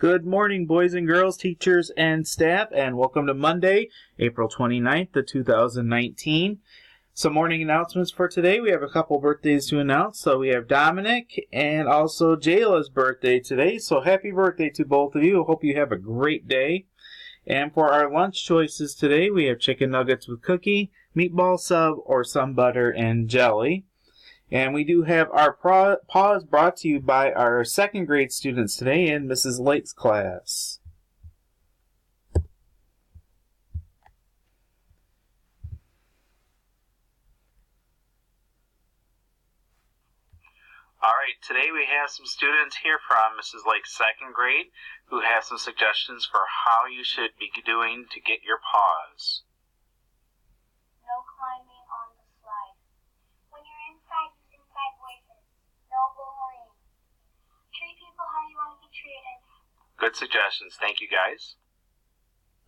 Good morning, boys and girls, teachers, and staff, and welcome to Monday, April 29th of 2019. Some morning announcements for today. We have a couple birthdays to announce. So we have Dominic and also Jayla's birthday today. So happy birthday to both of you. I hope you have a great day. And for our lunch choices today, we have chicken nuggets with cookie, meatball sub, or some butter and jelly. And we do have our pause brought to you by our second grade students today in Mrs. Lake's class. All right, today we have some students here from Mrs. Lake's second grade who have some suggestions for how you should be doing to get your pause. No climbing on the slide. When you're inside, use inside voices. No bullying. Treat people how you want to be treated. Good suggestions. Thank you, guys.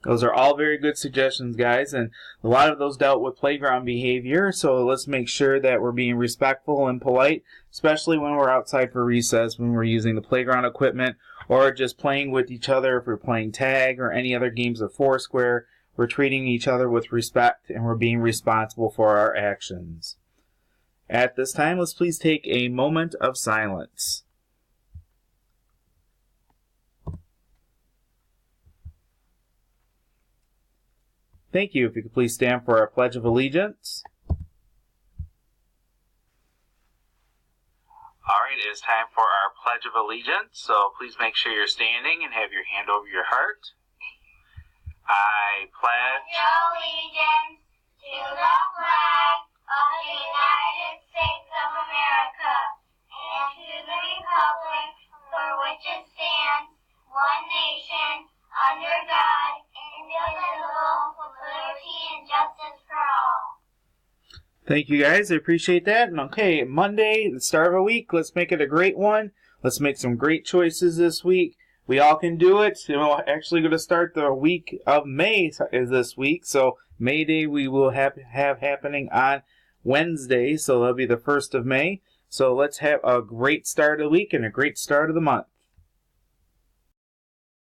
Those are all very good suggestions, guys, and a lot of those dealt with playground behavior, so let's make sure that we're being respectful and polite, especially when we're outside for recess, when we're using the playground equipment, or just playing with each other if we're playing tag or any other games of Foursquare. We're treating each other with respect, and we're being responsible for our actions. At this time, let's please take a moment of silence. Thank you. If you could please stand for our Pledge of Allegiance. All right, it is time for our Pledge of Allegiance, so please make sure you're standing and have your hand over your heart. I pledge Allegiance to the flag of the United States of America and to the republic for which it stands, one nation, under God, indivisible, with liberty and justice for all. Thank you, guys. I appreciate that. And okay, Monday, the start of a week. Let's make it a great one. Let's make some great choices this week. We all can do it. We're actually going to start the week of May is this week. So May Day we will have happening on Wednesday. So that'll be the 1st of May. So let's have a great start of the week and a great start of the month.